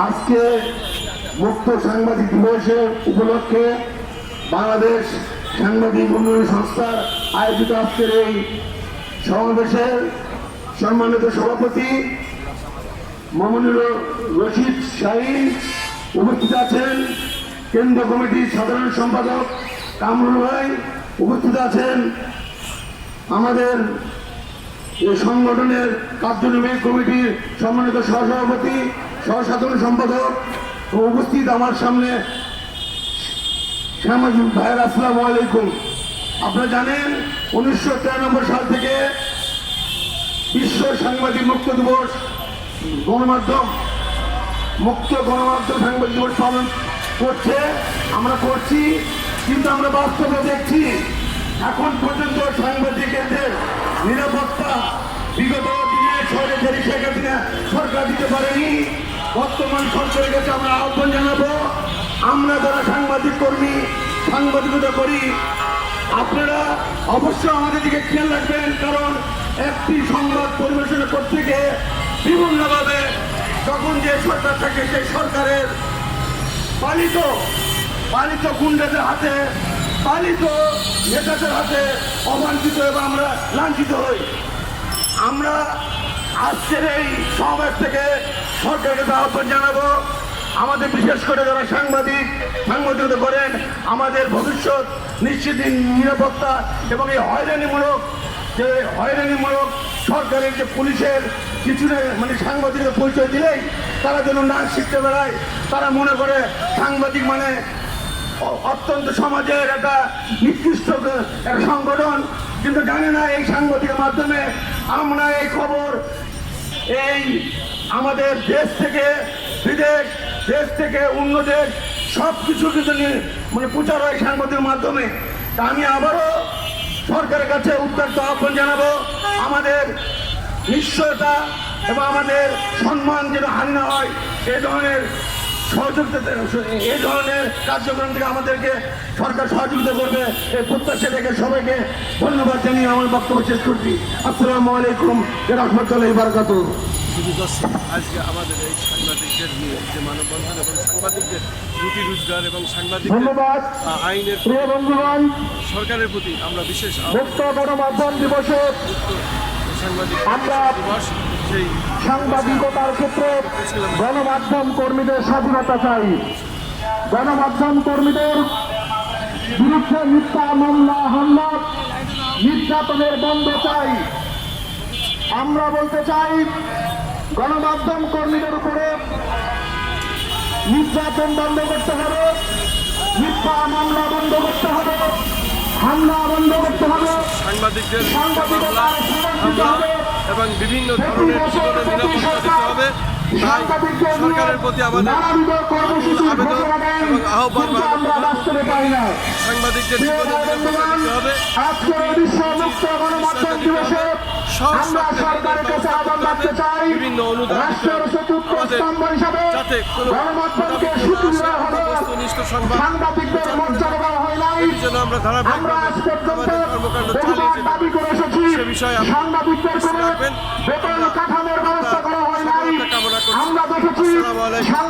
আজকে মুক্ত সাংবাদিক দিবসের উপলক্ষে বাংলাদেশ সাংবাদিক উন্নয়ন সংস্থার আয়োজিত আজকের এই সমাবেশের সম্মানিত সভাপতি মামুনুর রশিদ শাহীন, উপস্থিত আছেন কেন্দ্রীয় কমিটির সাধারণ সম্পাদক কামরুল ভাই, উপস্থিত আছেন আমাদের এই সংগঠনের কার্যনির্বাহী কমিটির সম্মানিত সহসভাপতি সহসাধারণ সম্পাদক, উপস্থিত আমার সামনে সামাজিক ভাইয়ের, আসসালামু আলাইকুম। আপনারা জানেন 1993 সাল থেকে বিশ্ব সাংবাদিক মুক্ত দিবস মুক্ত গণমাধ্যম সাংবাদিক দিবস পালন করছে, আমরা করছি। কিন্তু আমরা বাস্তবে দেখছি এখন পর্যন্ত সাংবাদিকদের নিরাপত্তা বিগত দিনে শেখ হাসিনা সরকার দিতে পারেনি। বর্তমান সরকারের কাছে আমরা আহ্বান জানাবো, আমরা যারা সাংবাদিক কর্মী সাংবাদিকতা করি, আপনারা অবশ্যই আমাদের দিকে খেয়াল রাখবেন। কারণ একটি সংবাদ পরিবেশন করতে গিয়ে বিভিন্নভাবে যখন যে সরকার থাকে সেই সরকারের পালিত গুন্ডাদের হাতে, পালিত নেতাদের হাতে অবাঞ্ছিত এবং আমরা লাঞ্ছিত হই। আমরা আজকের এই সমাবেশ থেকে সরকারকে আহ্বান জানাবো, আমাদের বিশেষ করে যারা সাংবাদিকতা করেন, আমাদের ভবিষ্যৎ নিশ্চিত নিরাপত্তা এবং এই হয়রানিমূলক সরকারের যে পুলিশের কিছু মানে সাংবাদিকের পরিচয় দিলেই তারা যেন না শিখতে বেড়ায়। তারা মনে করে সাংবাদিক মানে অত্যন্ত সমাজের একটা নিকৃষ্ট একটা সংগঠন, কিন্তু জানে না এই সাংবাদিকের মাধ্যমে আমরা এই খবর এই আমাদের দেশ থেকে বিদেশ, দেশ থেকে অন্য দেশ সব কিছু কিন্তু মানে প্রচার হয় সাংবাদিকের মাধ্যমে। তা আমি আবারও সরকারের কাছে উত্তপ্ত আহ্বান জানাবো, আমাদের নিশ্চয়তা এবং আমাদের সম্মান যেন হানি না হয়, এই ধরনের কার্যক্রম থেকে আমাদেরকে সরকার সহযোগিতা করবে, এই প্রত্যাশা থেকে সবাইকে ধন্যবাদ জানিয়ে আমার বক্তব্য শেষ করছি। আসসালামু আলাইকুম রহমতুল্লাহি বারাকাতুহু। আজকে আমাদের এই সাংবাদিকদের নিয়ে যে মানববন্ধন এবং সাংবাদিকদের রুটি রোজগার এবং সাংবাদিক আইনের প্রিয় বন্ধুগণ, সরকারের প্রতি আমরা বিশেষ মুক্ত গণমাধ্যম দিবসে সাংবাদিক আমরা দিবস সেই সাংবাদিকতার ক্ষেত্রে গণমাধ্যম কর্মীদের স্বাধীনতা চাই। গণমাধ্যম কর্মীদের বিরুদ্ধে মিথ্যা মামলা হামলা নির্যাতনের বন্ধ চাই। আমরা বলতে চাই গণমাধ্যম কর্মীদের উপরে নির্যাতন বন্ধ করতে হবে, মিথ্যা মামলা বন্ধ করতে হবে, হামলা বন্ধ করতে হবে, সাংবাদিকদের মামলা হামলা এবং বিভিন্ন ধরনের জীবনের নিরাপত্তা দিতে হবে। তাই সরকারের প্রতি আমাদের আবেদন এবং আহ্বান, সাংবাদিকদের জীবনের নিরাপত্তা দিতে হবে। বিভিন্ন অনুদান যাতে কোনো বস্তুনিষ্ঠ সংবাদ যেন আমরা ধারাবাহিকভাবে আমাদের কর্মকাণ্ড চালিয়ে যেতে সে বিষয়ে রাখবেন। কামনা করছি। আসসালামু আলাইকুম।